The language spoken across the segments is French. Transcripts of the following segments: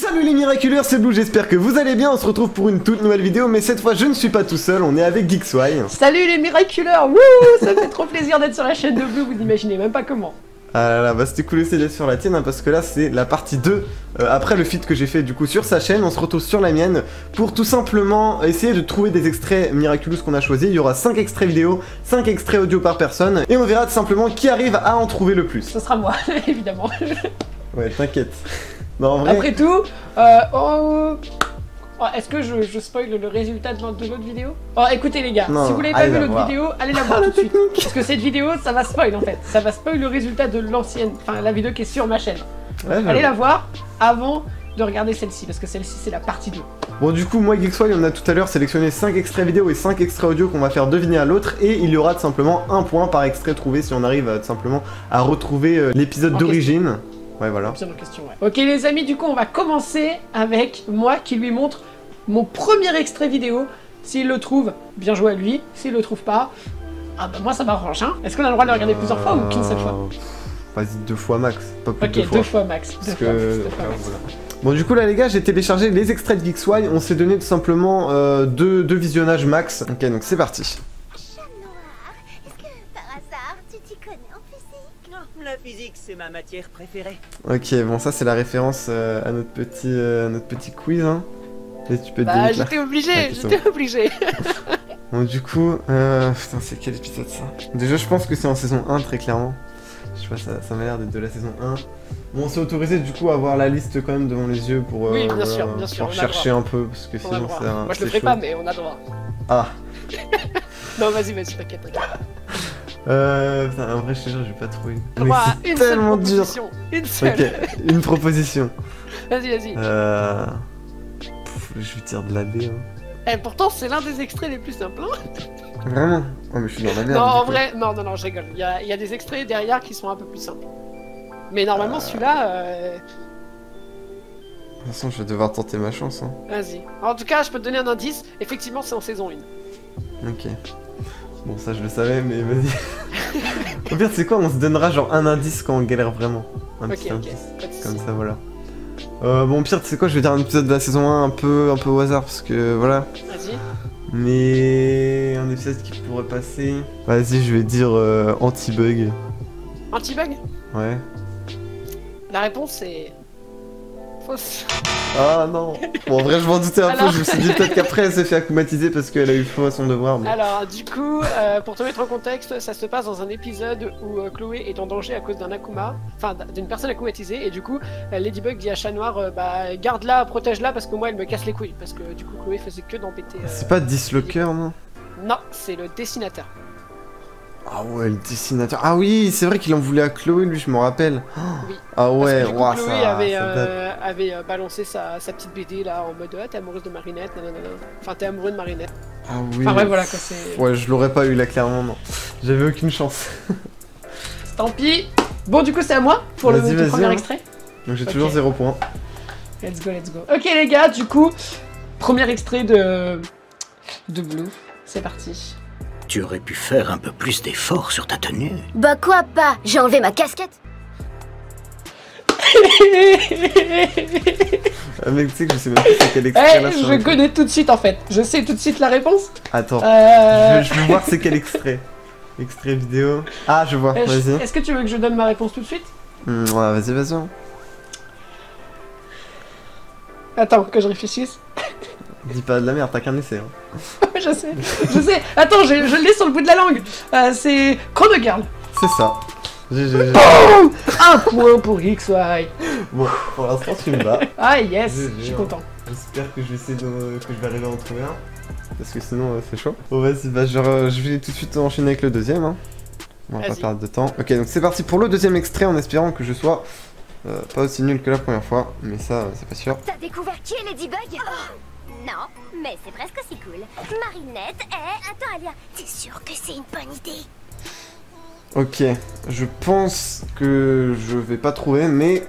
Salut les miraculeurs, c'est Blue, j'espère que vous allez bien, on se retrouve pour une toute nouvelle vidéo, mais cette fois je ne suis pas tout seul, on est avec Geekswy. Salut les miraculeurs, wouh, ça fait trop plaisir d'être sur la chaîne de Blue, vous n'imaginez même pas comment. Ah là là, bah c'était cool aussi d'être sur la tienne, hein, parce que là c'est la partie 2, après le feat que j'ai fait du coup sur sa chaîne, on se retrouve sur la mienne, pour tout simplement essayer de trouver des extraits miraculous qu'on a choisis. Il y aura 5 extraits vidéo, 5 extraits audio par personne, et on verra tout simplement qui arrive à en trouver le plus. Ce sera moi, évidemment. Ouais, t'inquiète. Non, en vrai... Après tout, est-ce que je spoil le résultat de l'autre vidéo? Oh, écoutez les gars, non, si vous l'avez pas vu l'autre vidéo, allez la voir tout de suite. Parce que cette vidéo, ça va spoil en fait. Ça va spoil le résultat de l'ancienne, enfin la vidéo qui est sur ma chaîne. Ouais, allez la voir avant de regarder celle-ci, parce que celle-ci c'est la partie 2. Bon du coup, moi Geekswy, on a tout à l'heure sélectionné 5 extraits vidéo et 5 extraits audio qu'on va faire deviner à l'autre, et il y aura tout simplement un point par extrait trouvé si on arrive tout simplement à retrouver l'épisode d'origine. Ouais, voilà. Question, ouais. Ok les amis, du coup on va commencer avec moi qui lui montre mon premier extrait vidéo. S'il le trouve, bien joué à lui. S'il le trouve pas, ah bah moi ça m'arrange, hein. Est-ce qu'on a le droit de le regarder plusieurs fois ou qu'une seule fois? Vas-y, 2 fois max, pas plus de 2 fois. Ok, 2 fois max. Bon du coup là les gars, j'ai téléchargé les extraits de Geekswy, on s'est donné tout simplement deux visionnages max. Ok, donc c'est parti. La physique, c'est ma matière préférée. Ok, bon ça c'est la référence à notre petit quiz, hein. Et tu peux te donner j'étais obligé, Bon du coup, putain c'est quel épisode ça? Déjà je pense que c'est en saison 1 très clairement. Je sais pas, ça m'a l'air d'être de la saison 1. Bon on s'est autorisé du coup à avoir la liste quand même devant les yeux pour, oui, bien sûr, pour chercher un peu, parce que sinon c'est un... Moi je le ferai pas mais on a droit. Ah. Non vas-y, t'inquiète. Putain, en vrai, je te jure, j'ai pas trouvé. Mais c'est tellement dur. Une seule. Ok, une proposition. Vas-y. Je vais dire de la B. Hein. Et pourtant, c'est l'un des extraits les plus simples. Vraiment? Oh, mais je suis dans la merde. Non, en vrai, non, je rigole. Il y a des extraits derrière qui sont un peu plus simples. Mais normalement, celui-là. De toute façon, je vais devoir tenter ma chance. Hein. Vas-y. En tout cas, je peux te donner un indice. Effectivement, c'est en saison 1. Ok. Bon, ça je le savais, mais vas-y. Au pire, c'est quoi? On se donnera genre un indice quand on galère vraiment. Un petit indice. Comme ça, voilà. Bon, au pire, tu sais quoi? Je vais dire un épisode de la saison 1 un peu au hasard, parce que voilà. Vas-y. Mais un épisode qui pourrait passer. Vas-y, je vais dire anti-bug. Anti-bug? Ouais. La réponse est. Fausse. Ah non. Bon, en vrai, je m'en doutais un peu, je me suis dit peut-être qu'après elle s'est fait acclimatiser parce qu'elle a eu faux à son devoir. Mais... Alors, du coup, pour te mettre en contexte, ça se passe dans un épisode où Chloé est en danger à cause d'un Akuma, enfin d'une personne akumatisée, et du coup, Ladybug dit à Chat Noir, bah garde-la, protège-la parce que moi elle me casse les couilles, parce que du coup, Chloé faisait que d'embêter. C'est pas Dislocker, non? Non, c'est le dessinateur. Ah ouais, le dessinateur. Ah oui, c'est vrai qu'il en voulait à Chloé, lui, je me rappelle. Oui. Ah ouais, parce que, du coup, Chloé avait balancé sa petite BD là en mode t'es amoureuse de Marinette, nanana. Enfin t'es amoureux de Marinette. Ah oui. Enfin ouais, voilà quoi, c'est. Ouais, je l'aurais pas eu là, clairement, non. J'avais aucune chance. Tant pis. Bon, du coup, c'est à moi pour le premier extrait. Donc j'ai toujours 0 points. Let's go. Ok les gars, du coup, premier extrait de Blue. C'est parti. Tu aurais pu faire un peu plus d'efforts sur ta tenue. Bah quoi pas? J'ai enlevé ma casquette. Ah mec, tu sais que je sais même plus c'est quel extrait là. Je connais tout de suite en fait. Je sais tout de suite la réponse. Attends, je veux voir c'est quel extrait. Extrait vidéo. Ah, je vois, vas-y. Est-ce que tu veux que je donne ma réponse tout de suite? Ouais, vas-y. Attends, que je réfléchisse. Dis pas de la merde, t'as qu'un essai. Hein. je sais. Attends, je l'ai sur le bout de la langue. C'est Chrono Girl. C'est ça. Boum, un point pour Geekswy. Bon, pour l'instant tu me bats. Ah yes, je suis content. J'espère que je vais essayer que je vais arriver à en trouver un. Parce que sinon c'est chaud. Bon vas-y, bah, je vais tout de suite enchaîner avec le deuxième. Hein. On va pas perdre de temps. Ok, donc c'est parti pour le deuxième extrait en espérant que je sois pas aussi nul que la première fois. Mais ça, c'est pas sûr. T'as découvert qui est Ladybug? Non, mais c'est presque aussi cool. Marinette est... Attends Alia, t'es sûr que c'est une bonne idée? Ok, je pense que je vais pas trouver, mais...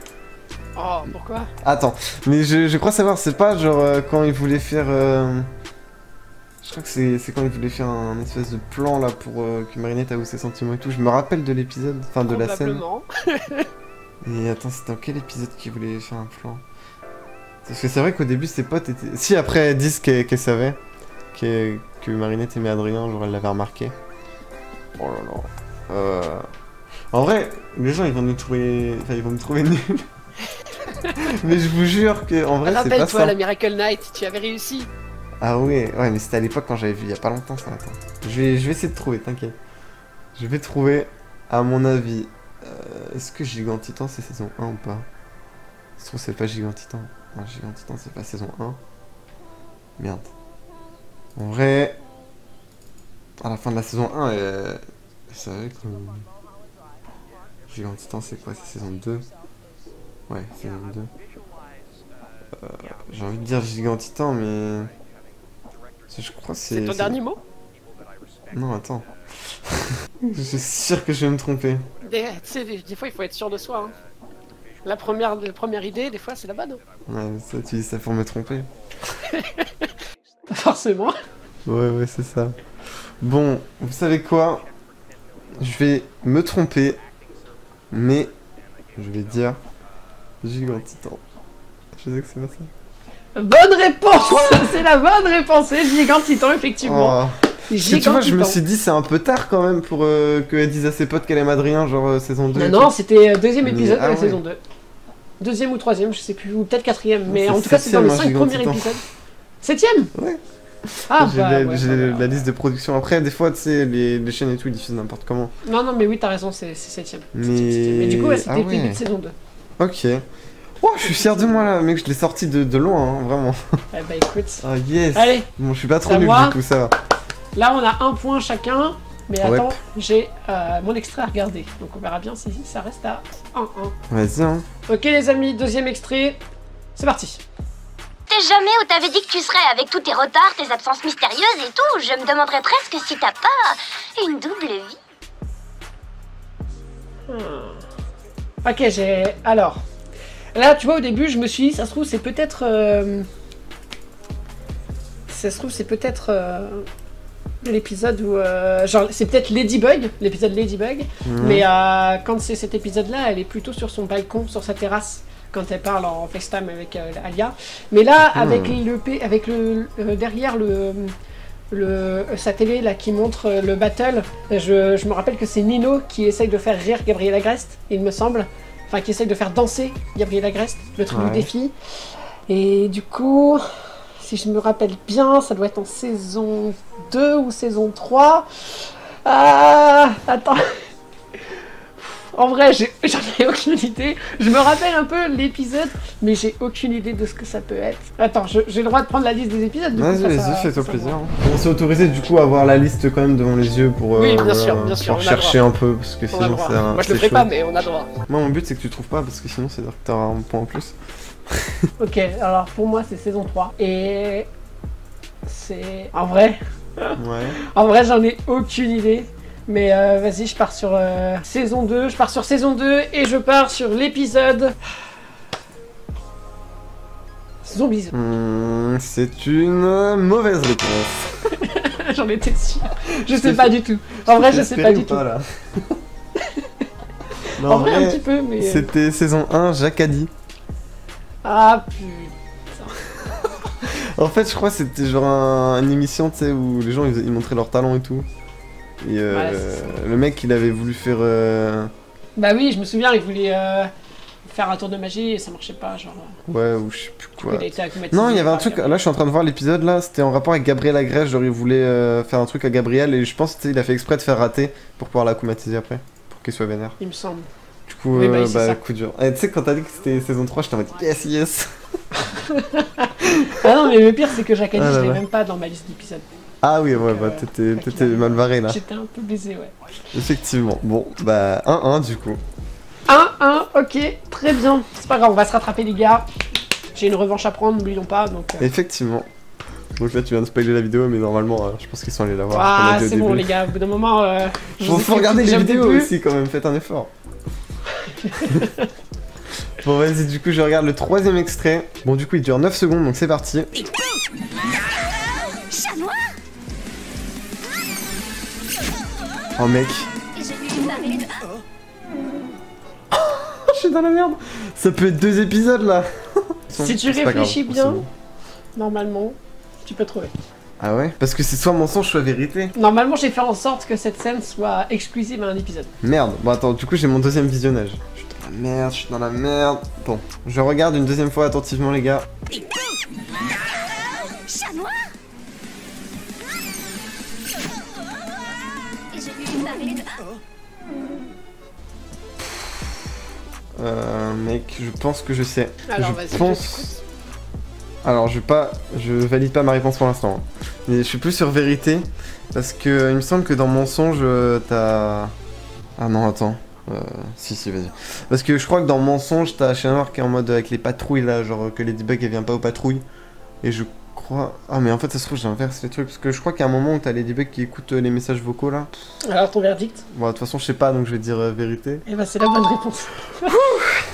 Oh, pourquoi? Attends, mais je crois savoir, c'est pas genre quand il voulait faire... Je crois que c'est quand il voulait faire un espèce de plan là pour que Marinette avoue ses sentiments et tout. Je me rappelle de l'épisode, enfin de la scène. Et attends, c'était dans quel épisode qu'il voulait faire un plan? Parce que c'est vrai qu'au début, ses potes étaient... Si, après, elles disent qu'elles savaient que Marinette aimait Adrien, genre elle l'avait remarqué. Oh là là. En vrai, les gens, ils vont nous trouver... Enfin, ils vont me trouver nuls. Mais je vous jure que en vrai, c'est pas ça. Rappelle-toi la Miracle Night, tu avais réussi. Ah ouais, mais c'était à l'époque quand j'avais vu, il y a pas longtemps ça, attends. Je vais essayer de trouver, t'inquiète. Je vais trouver, à mon avis, est-ce que Gigantitan c'est saison 1 ou pas? Je trouve c'est pas Gigantitan. Non, Gigantitan c'est pas saison 1. Merde. En vrai, à la fin de la saison 1, je savais que... Gigantitan c'est quoi? C'est saison 2? Ouais, saison 2. J'ai envie de dire Gigantitan, mais... Je crois que c'est... C'est ton dernier mot? Non, attends. Je suis sûr que je vais me tromper. Tu sais, des fois il faut être sûr de soi. Hein. La première idée, des fois c'est la bonne. Ouais, ça, tu dis ça pour me tromper. Pas forcément. Ouais, c'est ça. Bon, vous savez quoi? Je vais me tromper, mais je vais dire Gigantitan. Je sais que c'est pas ça. Bonne réponse. C'est la bonne réponse, c'est Gigantitan, effectivement. Oh. Parce que tu vois, je me suis dit c'est un peu tard quand même pour qu'elle dise à ses potes qu'elle aime Adrien, genre saison 2. Non, c'était deuxième épisode de la ouais. saison 2. Deuxième ou troisième, je sais plus, ou peut-être quatrième, mais en tout cas c'est dans les 5 premiers épisodes. 7ème? Ouais. Ah, j'ai la liste de production. Après, des fois, tu sais, les chaînes et tout, ils diffusent n'importe comment. Non, mais oui, t'as raison, c'est 7ème. Mais du coup, ouais, c'était début de saison 2. Ok. Oh, je suis fier de moi là, mec, je l'ai sorti de loin, hein, vraiment. Bah écoute. Ah yes. Allez. Bon, je suis pas trop nul du coup, ça va. Là, on a un point chacun. Mais Ouais. attends, j'ai mon extrait à regarder. Donc on verra bien si ça reste à 1-1. Vas-y, hein. Ok les amis, deuxième extrait. C'est parti. T'es jamais où t'avais dit que tu serais avec tous tes retards, tes absences mystérieuses et tout. Je me demanderais presque si t'as pas une double vie. Ok, j'ai... Alors... Là, tu vois, au début, je me suis dit, ça se trouve, c'est peut-être... Ça se trouve, c'est peut-être... l'épisode où... genre, c'est peut-être Ladybug, l'épisode Ladybug. Mais quand c'est cet épisode-là, elle est plutôt sur son balcon, sur sa terrasse, quand elle parle en FaceTime avec Alia. Mais là, avec derrière sa télé là, qui montre le battle, je me rappelle que c'est Nino qui essaye de faire rire Gabriel Agreste, il me semble. Enfin, qui essaye de faire danser Gabriel Agreste, le truc du défi. Et du coup... Si je me rappelle bien, ça doit être en saison 2 ou saison 3. Ah, attends. En vrai, j'en ai aucune idée. Je me rappelle un peu l'épisode, mais j'ai aucune idée de ce que ça peut être. Attends, j'ai le droit de prendre la liste des épisodes. Vas-y, fais-toi plaisir. On s'est autorisé du coup à avoir la liste quand même devant les yeux pour, oui, bien sûr, pour chercher un peu, parce que sinon c'est un... Moi je le ferai pas, mais on a droit. Moi mon but c'est que tu trouves pas, parce que sinon c'est dire que t'auras un point en plus. Ok, alors pour moi c'est saison 3. Et c'est... En vrai, en vrai j'en ai aucune idée. Mais vas-y, je pars sur saison 2. Je pars sur saison 2 et je pars sur l'épisode... Zombies. C'est une mauvaise réponse. J'en étais sûr. Je sais pas du tout. En vrai, je sais pas du tout. Non, en vrai, un petit peu, mais... C'était saison 1, Jacadi. Ah putain. En fait, je crois que c'était genre une émission, tu sais, où les gens ils montraient leur talent et tout. Et le mec, il avait voulu faire... Bah oui, je me souviens, il voulait faire un tour de magie et ça marchait pas, genre... Ouais, ou je sais plus quoi. Il non, il y avait un truc... Là, je suis en train de voir l'épisode, là, c'était en rapport avec Gabriel Agreste, genre il voulait faire un truc à Gabriel, et je pense qu'il a fait exprès de faire rater pour pouvoir l'acclimatiser après, pour qu'il soit vénère. Il me semble. Du coup, oui, coup dur. Et tu sais, quand t'as dit que c'était saison 3, j'étais en mode yes. Ah non, mais le pire, c'est que Jacadi, je l'ai même pas dans ma liste d'épisodes. Ah oui, ouais, bah t'étais mal barré là. J'étais un peu baisé, ouais. Effectivement. Bon, bah 1-1 du coup. 1-1, ok, très bien. C'est pas grave, on va se rattraper les gars. J'ai une revanche à prendre, n'oublions pas, donc... Effectivement. Donc là tu viens de spoiler la vidéo, mais normalement je pense qu'ils sont allés la voir. Ah c'est bon les gars, au bout d'un moment... faut regarder les vidéos aussi quand même, faites un effort. Bon vas-y, du coup je regarde le troisième extrait. Bon du coup il dure 9 secondes, donc c'est parti. Oh mec. Je suis dans la merde. Ça peut être 2 épisodes là. Si tu C'est pas grave, réfléchis c'est bien, bon. normalement, tu peux trouver. Ah ouais? Parce que c'est soit mensonge, soit vérité. Normalement, j'ai fait en sorte que cette scène soit exclusive à un épisode. Merde. Bon attends, du coup j'ai mon deuxième visionnage. Je suis dans la merde, je suis dans la merde. Bon, je regarde une deuxième fois attentivement les gars. Chat noir. Et je lui ai parlé de... Mec, je pense que je sais. Alors, je vas-y, je pense... t'écoute. Alors, je valide pas ma réponse pour l'instant. Hein. Mais je suis plus sur vérité. Parce que il me semble que dans mensonge, t'as... Ah non, attends. Si, vas-y. Parce que je crois que dans mensonge, t'as Chat Noir qui est en mode avec les patrouilles là, genre que Ladybug elle vient pas aux patrouilles. Et je crois... Ah mais en fait ça se trouve j'inverse les trucs. Parce que je crois qu'il y a un moment où t'as Ladybug qui écoute les messages vocaux là. Alors, ton verdict? Bon, de toute façon, je sais pas, donc je vais dire vérité. Eh ben, c'est la bonne réponse.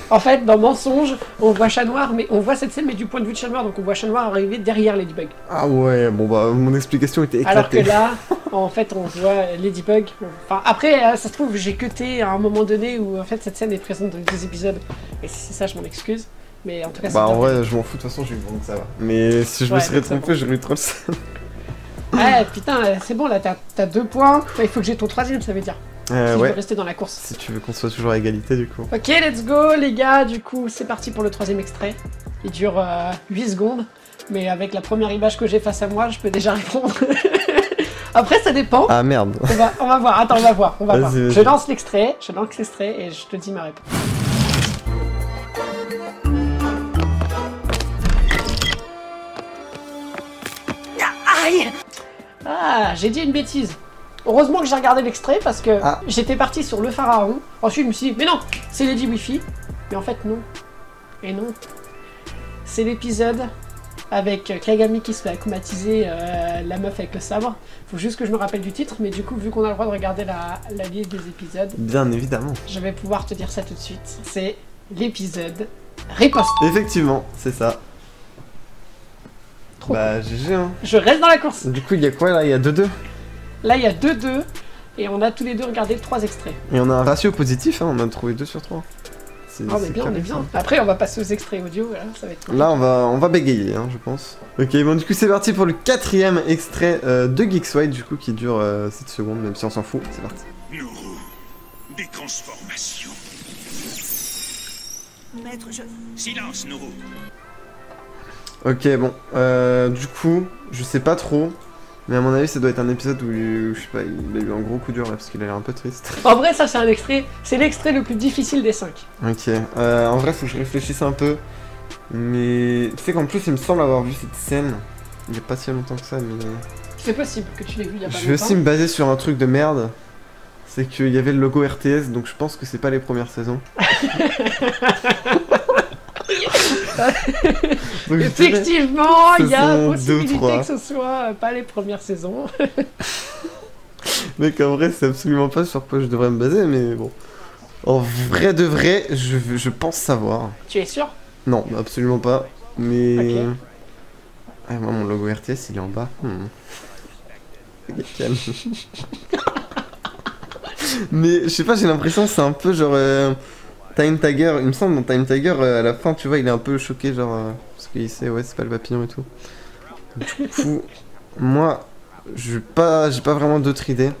En fait, dans Mensonge, on voit Chat Noir, mais on voit cette scène, mais du point de vue de Chat Noir, donc on voit Chat Noir arriver derrière Ladybug. Ah ouais, bon bah mon explication était éclatée. Alors que là, en fait, on voit Ladybug. Enfin, après, ça se trouve, j'ai cuté à un moment donné où en fait cette scène est présente dans les 2 épisodes. Et si c'est ça, je m'en excuse. Mais en tout cas, c'est Bah en bien vrai, fait. je m'en fous, de toute façon, j'ai eu bon, ça va. Mais si je me Ouais, serais donc ça trompé, va. j'aurais eu trop le seum. Ouais, putain, c'est bon, là, t'as 2 points. Il faut que j'ai ton 3ème, ça veut dire. Si je veux Ouais. rester dans la course. Si tu veux qu'on soit toujours à égalité, du coup. Ok, let's go, les gars. Du coup, c'est parti pour le 3ème extrait. Il dure 8 secondes. Mais avec la première image que j'ai face à moi, je peux déjà répondre. Après, ça dépend. Ah merde. On va voir, attends, on va voir. Vas-y, voir. vas-y. Je lance l'extrait et je te dis ma réponse. Aïe. Ah, j'ai dit une bêtise. Heureusement que j'ai regardé l'extrait parce que Ah. j'étais parti sur le pharaon. Ensuite, je me suis dit, mais non, c'est Lady Wi-Fi. Mais en fait, non. Et non. C'est l'épisode avec Kagami qui se fait acclimatiser la meuf avec le sabre. Faut juste que je me rappelle du titre, mais du coup, vu qu'on a le droit de regarder la liste des épisodes, Bien évidemment. je vais pouvoir te dire ça tout de suite. C'est l'épisode Riposte. Effectivement, c'est ça. Trop Bah GG hein. Je reste dans la course. Du coup, il y a quoi là? Il y a 2-2. Là, il y a 2-2 et on a tous les deux regardé 3 extraits. Et on a un ratio positif, hein, on a trouvé 2 sur 3. C'est Ah, on est bien, on carré, est bien. ça. Après, on va passer aux extraits audio, voilà, ça va être... Là, on va bégayer, hein, je pense. Ok, bon, du coup, c'est parti pour le 4ème extrait de Geeks White, du coup, qui dure 7 secondes, même si on s'en fout. C'est parti. Nourou, des transformations. Maître, je... Silence, Nourou. Ok, bon, du coup, je sais pas trop, mais à mon avis, ça doit être un épisode où, je sais pas, il a eu un gros coup dur là, parce qu'il a l'air un peu triste. En vrai, ça, c'est un extrait... C'est l'extrait le plus difficile des 5. Ok, en vrai, faut que je réfléchisse un peu, mais tu sais qu'en plus, il me semble avoir vu cette scène, il y a pas si longtemps que ça, mais... C'est possible que tu l'aies vu il y a pas Je vais longtemps. aussi me baser sur un truc de merde, c'est qu'il y avait le logo RTS, donc je pense que c'est pas les premières saisons. Donc, je dirais- Effectivement, il y a saison 2 ou possibilité 3. que ce soit pas les premières saisons. Mec, en vrai, c'est absolument pas sur quoi je devrais me baser, mais bon. En vrai de vrai, je pense savoir. Tu es sûr? Non, absolument pas. Mais. Ok. Ah, moi, mon logo RTS, il est en bas. Calme. Mais je sais pas, j'ai l'impression que c'est un peu genre. Time Tiger, il me semble dans Time Tiger, à la fin, tu vois, il est un peu choqué, genre. Parce qu'il sait, ouais, c'est pas le papillon et tout. Du coup, moi, j'ai pas vraiment d'autres idées.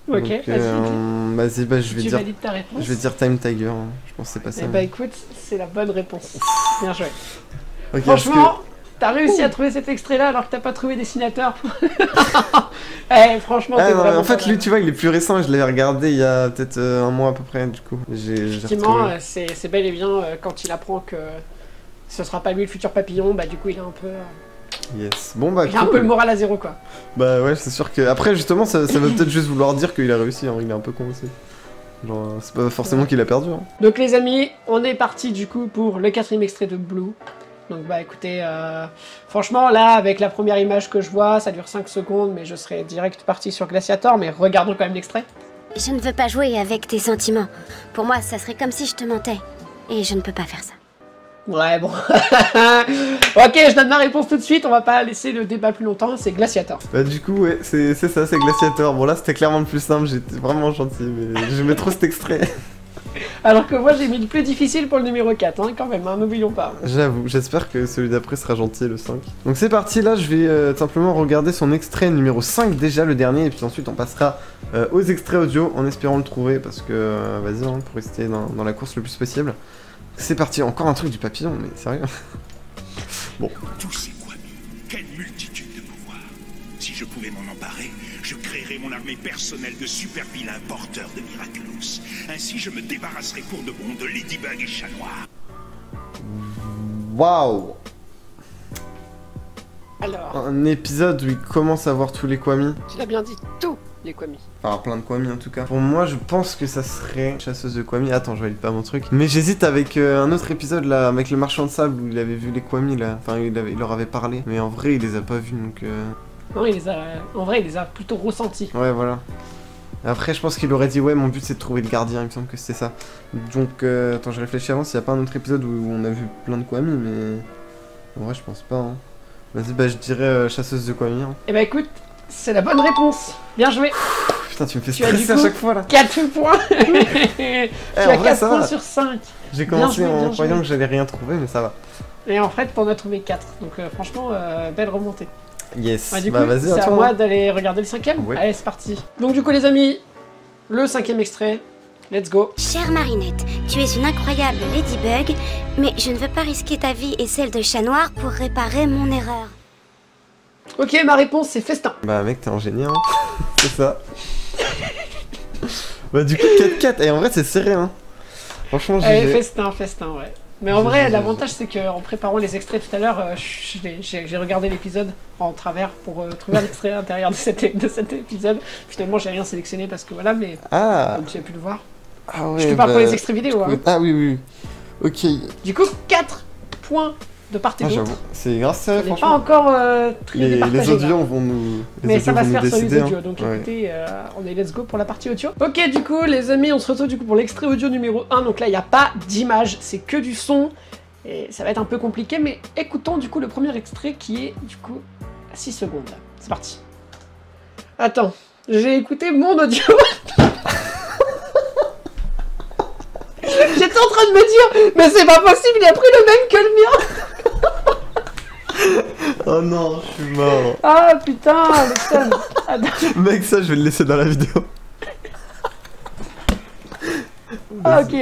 Ok, Donc, vas-y. vas-y, bah, je vais Tu dire. valides ta réponse? Je vais dire Time Tiger, hein. Je pense que c'est pas ça. Eh bah écoute, c'est la bonne réponse. Bien joué. Ok, parce Franchement, t'as réussi à trouver cet extrait-là alors que t'as pas trouvé dessinateur. Eh, franchement, Ah, t'es non, mais vraiment en fait, pas lui, mal. tu vois, il est plus récent et je l'avais regardé il y a peut-être un mois à peu près, du coup. J'ai Effectivement, retrouvé. c'est bel et bien quand il apprend que ce sera pas lui le futur papillon, bah du coup il a un peu, Yes. Bon, bah, il a un cool. peu le moral à zéro quoi. Bah, ouais, c'est sûr que. Après, justement, ça veut peut-être juste vouloir dire qu'il a réussi, hein. Il est un peu con aussi. Genre, c'est pas forcément qu'il a perdu, hein. Donc les amis, on est parti du coup pour le 4ème extrait de Blue. Donc bah écoutez, franchement là avec la première image que je vois, ça dure 5 secondes mais je serais direct parti sur Glaciator, mais regardons quand même l'extrait. Je ne veux pas jouer avec tes sentiments. Pour moi, ça serait comme si je te mentais. Et je ne peux pas faire ça. Ouais bon. Ok, je donne ma réponse tout de suite, on va pas laisser le débat plus longtemps, c'est Glaciator. Bah, du coup, ouais, c'est ça, c'est Glaciator. Bon, là, c'était clairement le plus simple, j'étais vraiment gentil, mais j'aimais trop cet extrait. Alors que moi j'ai mis le plus difficile pour le numéro 4, hein, quand même, hein, n'oublions pas. J'avoue, j'espère que celui d'après sera gentil, le 5. Donc c'est parti, là je vais simplement regarder son extrait numéro 5 déjà, le dernier, et puis ensuite on passera aux extraits audio en espérant le trouver, parce que vas-y, hein, pour rester dans la course le plus possible. C'est parti, encore un truc du papillon, mais sérieux. Bon. Tous ces Kwami, quelle multitude de pouvoirs. Si je pouvais m'en emparer, je créerais mon armée personnelle de super vilains porteurs de Miraculous. Ainsi, je me débarrasserai pour de bon de Ladybug et Chat Noir. Waouh! Alors, Un épisode où il commence à voir tous les Kwami. tu l'as bien dit, tous les Kwami. Enfin, plein de Kwami en tout cas. Pour moi, je pense que ça serait chasseuse de Kwami. Attends, je valide pas mon truc. Mais j'hésite avec un autre épisode là, avec le marchand de sable où il avait vu les Kwami là. Enfin, il leur avait parlé. Mais en vrai, il les a pas vus donc. Non, en vrai, il les a plutôt ressentis. Ouais, voilà. Après, je pense qu'il aurait dit ouais, mon but c'est de trouver le gardien. Il me semble que c'était ça. Donc, attends, je réfléchis avant s'il y a pas un autre épisode où on a vu plein de Kwami, mais. En vrai, je pense pas. Hein. Vas-y, bah, je dirais chasseuse de Kwami. Hein. Eh bah écoute, c'est la bonne réponse. Bien joué. Putain, tu me fais Tu as stresser du à coup chaque fois là. 4 points. Tu en as vrai, 4 ça points va. sur 5. J'ai commencé Bien joué, en bien croyant joué. que j'allais rien trouver, mais ça va. Et en fait, t'en as trouvé 4. Donc franchement, belle remontée. Yes. Bah, du coup, bah vas-y, c'est à toi. moi d'aller regarder le 5ème. Ouais. Allez, c'est parti. Donc du coup, les amis, le 5ème extrait. Let's go. Chère Marinette, tu es une incroyable Ladybug, mais je ne veux pas risquer ta vie et celle de Chat Noir pour réparer mon erreur. Ok, ma réponse, c'est festin. Bah mec, t'es un génie, hein. C'est ça. Bah du coup, 4-4. Et en vrai, c'est serré, hein. Franchement, Allez, j'ai... festin, ouais. Mais en vrai, l'avantage, c'est qu'en préparant les extraits tout à l'heure, j'ai regardé l'épisode en travers pour trouver un extrait à l'intérieur de cet épisode. Finalement, j'ai rien sélectionné parce que voilà, mais Ah. comme tu as pu le voir. Ah ouais, Je te parle bah, pour les extraits vidéo. Hein. Ah oui, oui. Ok. Du coup, 4 points de part et Ah, d'autre. j'avoue. C'est grâce à ça, On n'est pas franchement. encore très Les départagé, audios là. vont nous... Mais ça va se vont faire nous sur les décider, audios, hein. donc Ouais. écoutez, on est let's go pour la partie audio. Ok, du coup, les amis, on se retrouve du coup pour l'extrait audio numéro 1. Donc là, il n'y a pas d'image, c'est que du son. Et ça va être un peu compliqué, mais écoutons du coup le premier extrait qui est du coup à 6 secondes. C'est parti. Attends, j'ai écouté mon audio. J'étais en train de me dire, mais c'est pas possible, il a pris le même que le mien. Oh non, je suis mort. Ah putain, le seum. Attends. Mec, ça, je vais le laisser dans la vidéo. Ah, ok,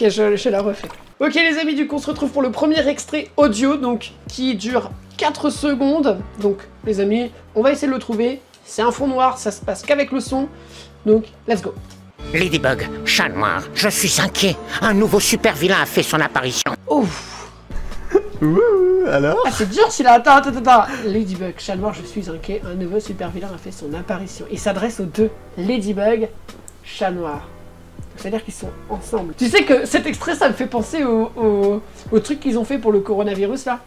je la refais. Ok les amis, du coup on se retrouve pour le premier extrait audio, donc qui dure 4 secondes. Donc les amis, on va essayer de le trouver. C'est un fond noir, ça se passe qu'avec le son. Donc let's go. Ladybug, Chat Noir, je suis inquiet. Un nouveau super vilain a fait son apparition. Ouf. Ouh, alors Ah c'est dur celui-là, attends. Ladybug, Chat Noir, je suis inquiet. Un nouveau super vilain a fait son apparition. Il s'adresse aux deux, Ladybug, Chat Noir. C'est-à-dire qu'ils sont ensemble. Tu sais que cet extrait, ça me fait penser au truc qu'ils ont fait pour le coronavirus, là.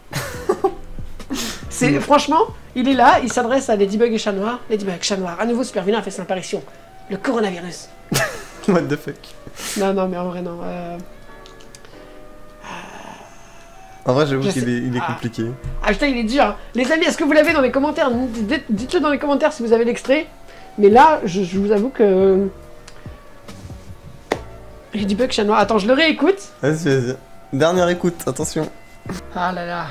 C'est franchement, il est là, il s'adresse à Ladybug et Chat Noir. Ladybug, Chat Noir, un nouveau super vilain a fait son apparition. Le coronavirus. What the fuck. Non, mais en vrai, non. En vrai, j'avoue Je qu'il sais- est Ah. compliqué. Ah putain, il est dur. Hein. Les amis, est-ce que vous l'avez dans les commentaires? Dites-le dans les commentaires si vous avez l'extrait. Mais là, je vous avoue que... Ladybug, Chat Noir. Attends, je le réécoute. Vas-y. Dernière écoute, attention. Ah là là.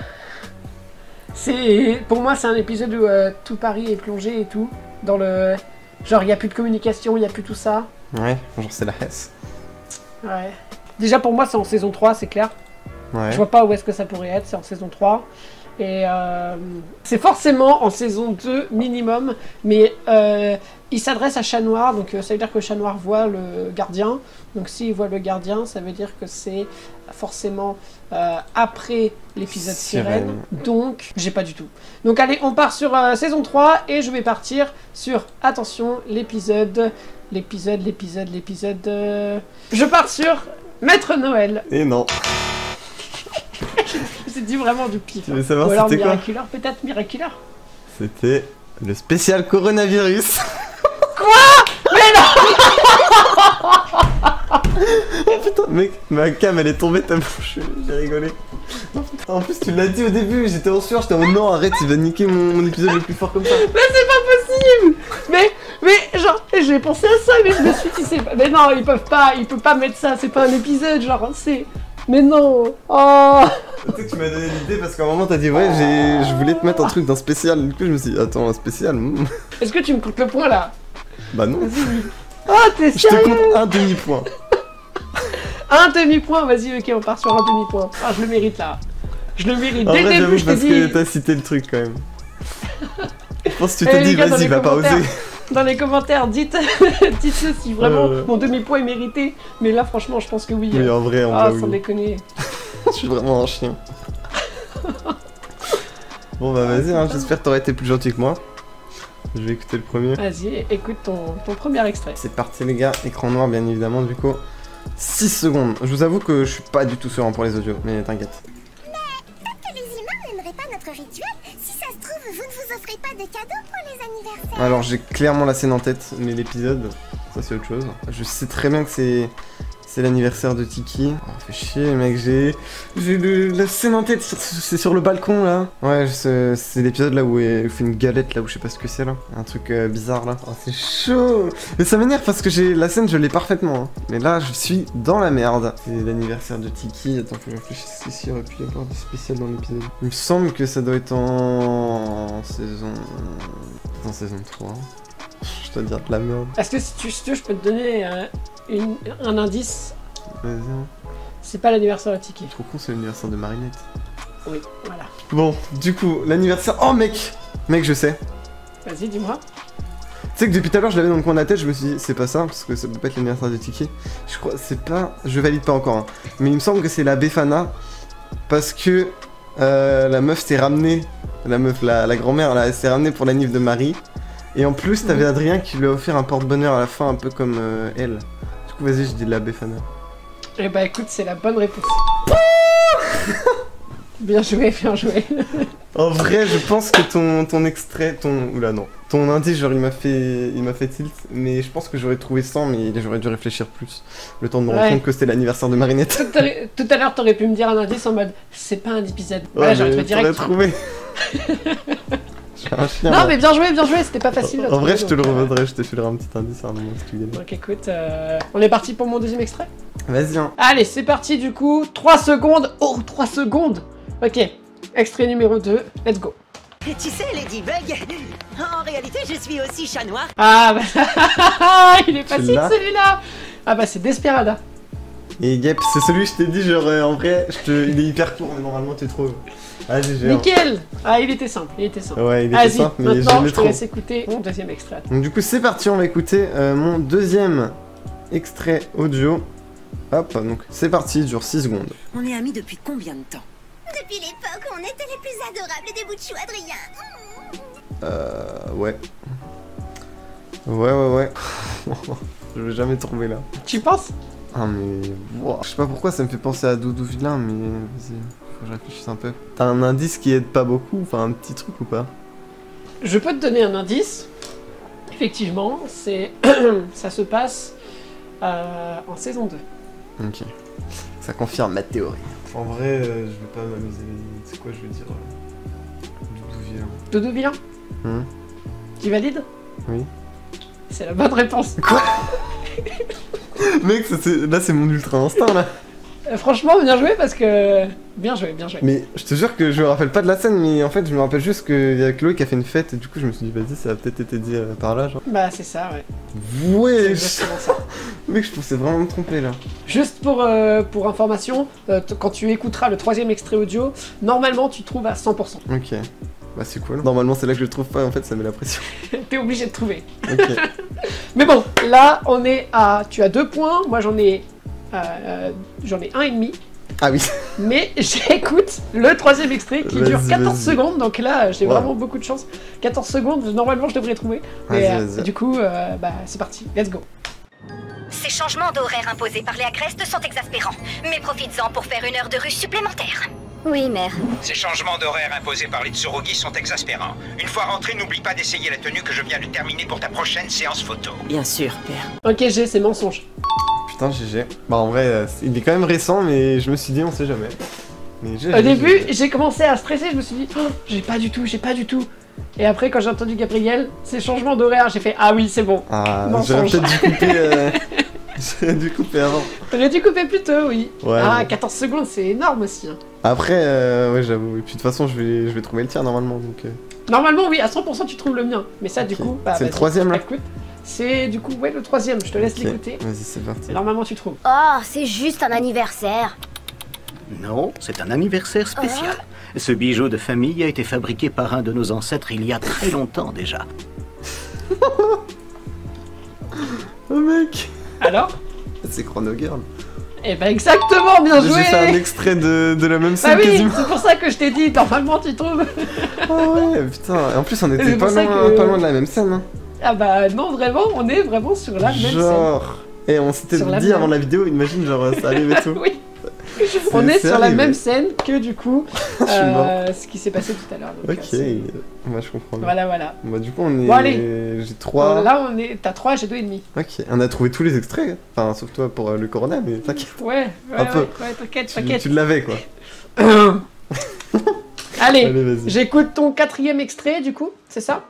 Pour moi, c'est un épisode où tout Paris est plongé et tout. Dans le... Genre, il n'y a plus de communication, il n'y a plus tout ça. Ouais, genre c'est la Hesse. Ouais. Déjà, pour moi, c'est en saison 3, c'est clair. Ouais. Je vois pas où est-ce que ça pourrait être, c'est en saison 3. Et c'est forcément en saison 2 minimum, mais il s'adresse à Chat Noir, donc ça veut dire que Chat Noir voit le gardien. Donc s'il voit le gardien, ça veut dire que c'est forcément après l'épisode Sirène. Donc j'ai pas du tout. Donc allez, on part sur saison 3 et je vais partir sur, attention, l'épisode... Je pars sur Maître Noël. Et non. C'est dit vraiment du pif. Tu veux savoir Ou alors c'était quoi? Miraculeur, peut-être Miraculeur. C'était le spécial coronavirus. Oh putain, mec, ma cam elle est tombée tellement j'ai rigolé. En plus, tu l'as dit au début, j'étais en j'étais en non, arrête, il va niquer mon épisode le plus fort comme ça. Mais c'est pas possible. Mais genre, j'ai pensé à ça, mais je me suis dit, c'est pas... Mais non, ils peuvent pas mettre ça, c'est pas un épisode, genre, c'est... Mais non. Oh. Tu sais que tu m'as donné l'idée parce qu'à un moment t'as dit ouais, je voulais te mettre un truc d'un spécial. Du coup, je me suis dit, attends, un spécial Est-ce que tu me comptes le point, là? Bah non. Vas-y. Oh, t'es Je te sérieux? compte un demi-point. Un demi-point, vas-y, ok, on part sur un demi-point. Ah, je le mérite, là. Je le mérite. En Dès vrai, le début, j'avoue je t'ai parce dit... que t'as cité le truc quand même. Je pense que tu Eh, t'es les dit, gars, dans vas-y, les va pas oser. commentaires. Dans les commentaires, dites si vraiment mon demi-point est mérité. Mais là, franchement, je pense que oui. Oui, en vrai, Ah, oui. sans déconner. Je suis vraiment un chien. Bon bah vas-y, hein, j'espère que t'aurais été plus gentil que moi. Je vais écouter le premier. Vas-y, écoute ton premier extrait. C'est parti les gars, écran noir bien évidemment du coup. 6 secondes. Je vous avoue que je suis pas du tout serein pour les audios, mais t'inquiète. Que les humains n'aimeraient pas notre rituel. Si ça se trouve, vous ne vous offrez pas de cadeaux pour les anniversaires. Alors j'ai clairement la scène en tête, mais l'épisode, ça c'est autre chose. Je sais très bien que c'est l'anniversaire de Tiki. Oh, fait chier mec, j'ai la scène en tête, c'est sur le balcon là. Ouais, c'est l'épisode là où elle fait une galette là, où je sais pas ce que c'est là. Un truc bizarre là. Oh, c'est chaud. Mais ça m'énerve parce que la scène je l'ai parfaitement. Hein. Mais là je suis dans la merde. C'est l'anniversaire de Tiki. Attends, faut que je réfléchisse s'il y aurait pu y avoir du spécial dans l'épisode. Il me semble que ça doit être en saison... En saison 3. Je dois dire de la merde. Est-ce que si tu veux, je peux te donner un indice? Vas-y. C'est pas l'anniversaire de Tiki. Trop con, c'est l'anniversaire de Marinette. Oui, voilà. Bon, du coup, l'anniversaire... Oh mec! Mec, je sais. Vas-y, dis-moi. Tu sais que depuis tout à l'heure, je l'avais dans le coin de la tête, je me suis dit, c'est pas ça, parce que ça peut pas être l'anniversaire de Tiki. Je crois, c'est pas... Je valide pas encore, hein. Mais il me semble que c'est la Befana, parce que la meuf s'est ramenée, la meuf, la grand-mère, là, elle s'est ramenée pour l'anniv de Marie. Et en plus, t'avais Adrien qui lui a offert un porte-bonheur à la fin, un peu comme elle. Du coup, vas-y, je dis la Befana. Eh bah écoute, c'est la bonne réponse. Bien joué, bien joué. En vrai, je pense que ton extrait, Oula, non. Ton indice, genre, il m'a fait tilt, mais je pense que j'aurais trouvé 100, mais j'aurais dû réfléchir plus. Le temps de me rendre compte que c'était l'anniversaire de Marinette. Tout à l'heure, t'aurais pu me dire un indice en mode, c'est pas un épisode. Ouais, Ouais, j'aurais trouvé direct. trouvé. Je suis un chien. Non, moi. mais bien joué, c'était pas facile. En vrai, je te le revaudrais, je te filerai un petit indice à un moment si tu gagnes. Donc écoute, on est parti pour mon deuxième extrait. Vas-y, hein. Allez, c'est parti du coup. 3 secondes. Oh, 3 secondes. Ok, extrait numéro 2, let's go. Et tu sais, Ladybug, en réalité, je suis aussi chat noir. Ah bah, il est facile Celui-là. celui-là. Ah bah, c'est Desperada. Et Gep, c'est celui que je t'ai dit, genre, en vrai, il est hyper court, mais normalement, tu trouves. Ah, GG. hein. Nickel. Ah, il était simple, il était simple. Ouais, il était Vas-y, simple, mais maintenant, j'aimais je te trop. laisse écouter mon deuxième extrait. Donc, du coup, c'est parti, on va écouter mon deuxième extrait audio. Hop, donc, c'est parti, il dure 6 secondes. On est amis depuis combien de temps? Depuis l'époque où on était les plus adorables des bouts de chou, Adrien. Ouais. Ouais. Je vais jamais trouver là. Tu penses? Ah, mais. Wow. Je sais pas pourquoi ça me fait penser à Doudou Vilain, mais vas-y, faut que je réfléchisse un peu. T'as un indice qui aide pas beaucoup, enfin un petit truc ou pas? Je peux te donner un indice. Effectivement, c'est ça se passe en saison 2. Ok. Ça confirme ma théorie. En vrai, je vais pas m'amuser. C'est quoi, je vais dire Doudou Vilain. Doudou Vilain? Tu valides? Oui. C'est la bonne réponse. Quoi? Mec, là c'est mon ultra instinct là. Franchement, bien joué parce que... Bien joué. Mais je te jure que je me rappelle pas de la scène, mais en fait je me rappelle juste qu'il y a Chloé qui a fait une fête et du coup je me suis dit vas-y ça a peut-être été dit par là genre. Bah c'est ça, ouais. Ouais. C'est exactement ça. Mec, je pensais vraiment me tromper là. Juste pour information, quand tu écouteras le troisième extrait audio, normalement tu trouves à 100%. Ok. Bah c'est cool. Normalement c'est là que je le trouve pas, en fait ça met la pression. T'es obligé de trouver. Ok. Mais bon, là on est à... Tu as 2 points, moi j'en ai 1,5. Ah oui. Mais j'écoute le troisième extrait qui dure 14 secondes, donc là j'ai vraiment beaucoup de chance. 14 secondes, normalement je devrais trouver. Mais Vas-y. du coup, bah c'est parti, let's go. Ces changements d'horaire imposés par les agrestes sont exaspérants. Mais profites-en pour faire 1 heure de rue supplémentaire. Oui, mère. Ces changements d'horaire imposés par les Tsurugi sont exaspérants. Une fois rentré, n'oublie pas d'essayer la tenue que je viens de terminer pour ta prochaine séance photo. Bien sûr, père. Ok, c'est mensonge. Putain, GG. Bah en vrai, il est quand même récent, mais je me suis dit on sait jamais. Mais GG, Au début, GG. j'ai commencé à stresser, je me suis dit, oh, j'ai pas du tout. Et après, quand j'ai entendu Gabriel, ces changements d'horaire, j'ai fait ah oui, c'est bon. Ah, Mensonge. j'aurais peut-être dû couper. J'aurais dû couper avant. J'aurais dû couper plus tôt, oui. Ouais, ah, bon. 14 secondes, c'est énorme aussi. Hein. Après, ouais, j'avoue. Et puis de toute façon, je vais trouver le tien normalement. Donc, Normalement, oui, à 100% tu trouves le mien. Mais ça, du Ok. coup, bah, C'est le vas-y, troisième, là écoute. C'est du coup, ouais, le troisième. Je te laisse Ok. l'écouter. Vas-y, c'est parti. Et normalement, tu trouves. Oh, c'est juste un anniversaire. Non, c'est un anniversaire spécial. Ce bijou de famille a été fabriqué par un de nos ancêtres il y a très longtemps déjà. Oh mec, Alors c'est Chrono Girl. Eh ben exactement, bien joué. J'ai fait un extrait de la même Bah scène oui, quasiment. c'est pour ça que je t'ai dit, normalement tu trouves. Ah ouais, putain. Et en plus, on C'est était pour pas ça loin, que- pas loin de la même scène. Hein. Ah bah non, vraiment, on est vraiment sur la même scène. Genre. Et on s'était Sur la dit même. avant la vidéo, imagine, genre ça arrive et tout. Oui. On est c'est sur la arrivé. même scène que du coup, Je suis mort. ce qui s'est passé tout à l'heure. donc, Ok, c'est- moi je comprends bien. Voilà, voilà. Bah, du coup, on est. Bon, allez. J'ai 3. Là, on est. T'as 3, j'ai 2,5. Ok, on a trouvé tous les extraits. Enfin, sauf toi pour le Corona, mais t'inquiète. Ouais, ouais, Un peu. ouais, t'inquiète, Tu, t'inquiète. tu l'avais quoi. Allez, Allez, vas-y. j'écoute ton 4e extrait du coup, c'est ça?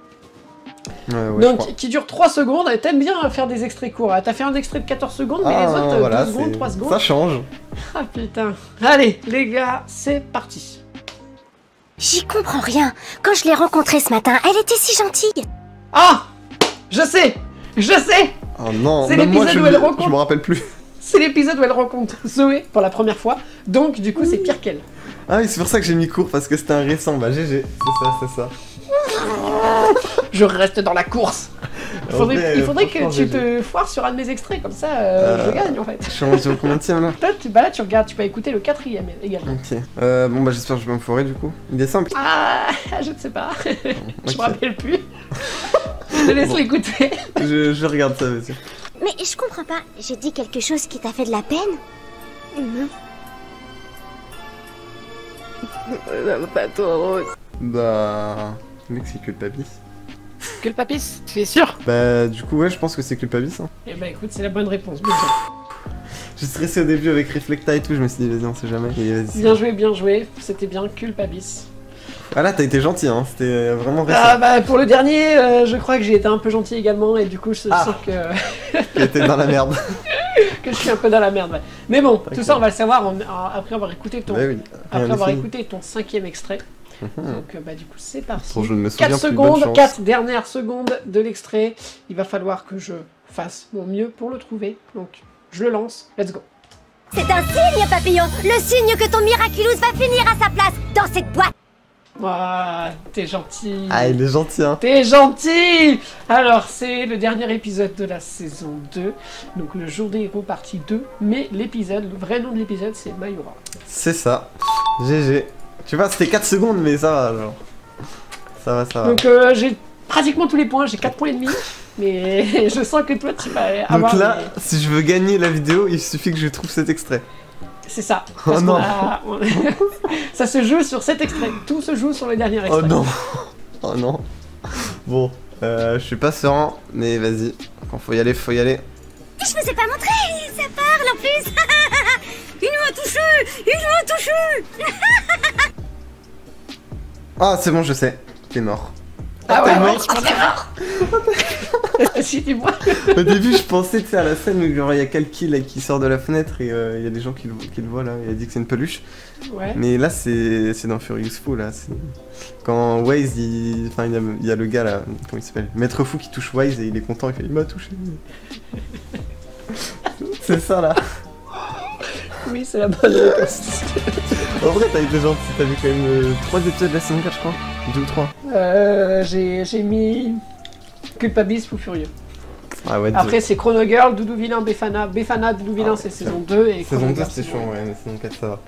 Ouais, ouais, je Donc, crois. qui dure 3 secondes. T'aimes bien faire des extraits courts. Hein. T'as fait un extrait de 14 secondes, mais les autres, voilà, 2 secondes, c'est- 3 secondes. Ça change. Ah putain. Allez, les gars, c'est parti. J'y comprends rien. Quand je l'ai rencontrée ce matin, elle était si gentille. Ah, je sais. Oh non, C'est même moi l'épisode je, où elle l'ai- rencontre- je me rappelle plus. C'est l'épisode où elle rencontre Zoé pour la première fois. Donc, du coup, c'est pire qu'elle. Ah oui, c'est pour ça que j'ai mis court parce que c'était un récent. Bah GG, c'est ça. Je reste dans la course. Il En faudrait, vrai, il faudrait que franchement, tu GG. te foires sur un de mes extraits, comme ça je gagne en fait. Je suis rendu au combienième là. Toi, là, tu regardes, tu peux écouter le 4e également. Ok. Bon bah j'espère que je vais me foirer du coup. Il est simple. Ah, je ne sais pas. Je Ok. me rappelle plus. Je te laisse Bon. l'écouter. Je regarde ça, vas-y. Mais je comprends pas. J'ai dit quelque chose qui t'a fait de la peine? Non. Bah. Mec, c'est Culpabis. Que le papis, tu es sûr? Bah, du coup, ouais, je pense que c'est Culpabis. Hein. Eh ben écoute, c'est la bonne réponse. Bien joué. J'ai stressé au début avec Reflecta et tout, je me suis dit, vas-y, on sait jamais. Et vas-y. Bien joué, bien joué. C'était bien Culpabis. Ah là, t'as été gentil, hein. C'était vraiment récent. Ah bah pour le dernier, je crois que j'ai été un peu gentil également et du coup je Ah. sens que, T'étais dans la merde. que je suis un peu dans la merde. Ouais. Mais bon, tout Ok. ça on va le savoir après avoir écouté ton, Ouais, oui. après Rien avoir n'est fini. écouté ton 5e extrait. Mhm. Donc bah du coup c'est parti. Bon, je ne me souviens 4 plus, bonne secondes, chance. 4 dernières secondes de l'extrait. Il va falloir que je fasse mon mieux pour le trouver. Donc je le lance, let's go. C'est un signe, papillon. Le signe que ton Miraculous va finir à sa place dans cette boîte. Ouah, t'es gentil. Ah, il est gentil, hein. T'es gentil. Alors, c'est le dernier épisode de la saison 2, donc le jour des héros partie 2, mais l'épisode, le vrai nom de l'épisode, c'est Mayura. C'est ça. GG. Tu vois, c'était 4 secondes, mais ça va, genre. Ça va. Donc, j'ai pratiquement tous les points, j'ai 4 points et demi, mais je sens que toi, tu vas avoir... Donc là, des- si je veux gagner la vidéo, il suffit que je trouve cet extrait. C'est ça. Oh Parce qu'on non. Ça se joue sur cet extrait, tout se joue sur le dernier extrait. Oh non. Oh non. Bon, je suis pas serein, mais vas-y. Quand faut y aller, faut y aller. Je vous ai pas montré. Ça parle en plus. Il m'a touché. Ah, c'est bon, je sais. T'es mort. Ah ouais, T'es ouais, mort. tu si, dis-moi. Au début, je pensais tu sais, à la scène où genre il y a Kalki là qui sort de la fenêtre et il y a des gens qui le voient là. Il a dit que c'est une peluche. Ouais. Mais là, c'est dans Furious Foo là. C'est quand Waze, enfin il y a le gars là, comment il s'appelle, Maître Fou qui touche Waze et il est content. Il fait, il m'a touché. C'est ça là. Oui, c'est la bonne réponse. En vrai, t'as été gentil. T'as vu quand même 3 épisodes de la saison 4, je crois. 2 ou 3. J'ai mis Culpabis ou Furieux. Ah ouais. Après, c'est Chrono Girl, Doudou Vilain, Befana. Befana, Doudou Vilain, c'est saison 2. Et Saison Chrono 2 Girl, c'était saison chaud, ouais, mais saison 4 ça va.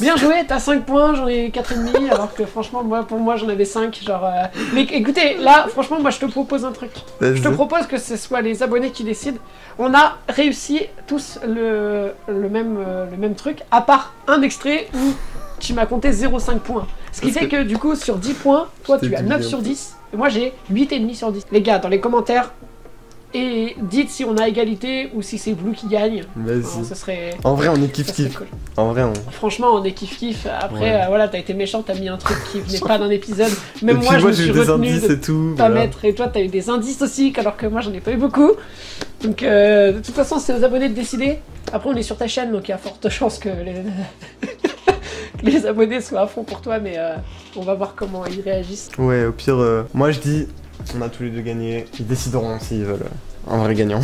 Bien joué, t'as 5 points, j'en ai 4,5, alors que franchement, pour moi, j'en avais 5. Genre, Mais écoutez, là, franchement, moi, je te propose un truc. Je te propose que ce soit les abonnés qui décident. On a réussi tous le même truc, à part un extrait où tu m'as compté 0,5 points. Ce qui Parce fait que du coup, sur 10 points, toi, Je t'ai tu as dit 9 bien. sur 10, et moi, j'ai 8,5 sur 10. Les gars, dans les commentaires, Et dites si on a égalité ou si c'est Blue qui gagne. Vas-y. Ça serait... En vrai, on est ça serait kiff-kiff. cool. En vrai, on... Franchement, on est kiff-kiff. Après, Ouais. voilà, t'as été méchant, t'as mis un truc qui venait pas d'un épisode. Même Et moi, puis je me j'ai suis eu des retenu indices de et tout. pas voilà. mettre. Et toi, t'as eu des indices aussi, alors que moi, j'en ai pas eu beaucoup. Donc, de toute façon, c'est aux abonnés de décider. Après, on est sur ta chaîne, donc il y a forte chance que que les abonnés soient à fond pour toi, mais on va voir comment ils réagissent. Ouais, au pire, moi je dis, on a tous les deux gagné. Ils décideront s'ils veulent un vrai gagnant.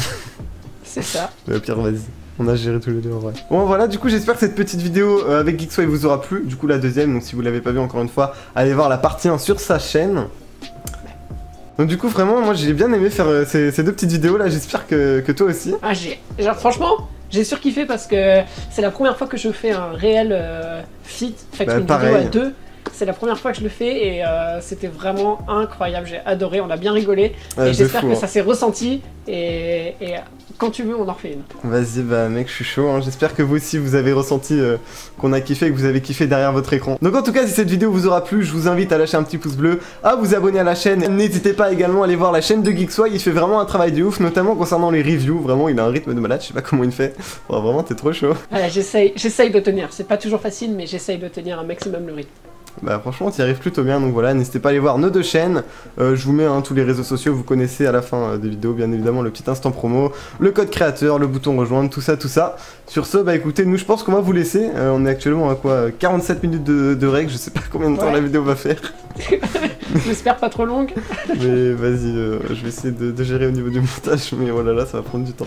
C'est ça. Mais au pire, vas-y. On a géré tous les deux en vrai. Bon voilà, du coup j'espère que cette petite vidéo avec Geeksway vous aura plu. Du coup la deuxième, donc si vous l'avez pas vu encore une fois, allez voir la partie 1 sur sa chaîne. Donc du coup vraiment, moi j'ai bien aimé faire ces deux petites vidéos là, j'espère que toi aussi. Ah, genre, franchement, j'ai surkiffé parce que c'est la première fois que je fais un réel feat, fait Bah, une pareil. vidéo à deux. C'est la première fois que je le fais et c'était vraiment incroyable, j'ai adoré, on a bien rigolé Ouais, et de j'espère fou, que hein. ça s'est ressenti et quand tu veux on en refait une. Vas-y bah mec je suis chaud, hein. J'espère que vous aussi vous avez ressenti qu'on a kiffé et que vous avez kiffé derrière votre écran. Donc en tout cas si cette vidéo vous aura plu, je vous invite à lâcher un petit pouce bleu, à vous abonner à la chaîne. N'hésitez pas également à aller voir la chaîne de Geeksway, il fait vraiment un travail de ouf, notamment concernant les reviews, vraiment il a un rythme de malade, je sais pas comment il fait. Oh, vraiment t'es trop chaud. Voilà, j'essaye de tenir, c'est pas toujours facile mais j'essaye de tenir un maximum le rythme. Bah franchement t'y arrives plutôt bien, donc voilà, n'hésitez pas à aller voir nos deux chaînes. Je vous mets tous les réseaux sociaux, vous connaissez à la fin des vidéos bien évidemment le petit instant promo, le code créateur, le bouton rejoindre, tout ça. Sur ce, bah écoutez, nous je pense qu'on va vous laisser, on est actuellement à quoi 47 minutes de règle, je sais pas combien de temps Ouais. la vidéo va faire. J'espère pas trop longue. Mais vas-y, je vais essayer de gérer au niveau du montage, mais voilà, là ça va prendre du temps.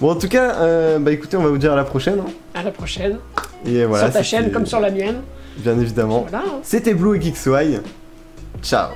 Bon en tout cas, bah écoutez, on va vous dire à la prochaine. Hein. À la prochaine, Et voilà, sur ta c'était- chaîne comme sur la mienne. Bien évidemment. Voilà. Hein. C'était Blue et Geeksway. Ciao.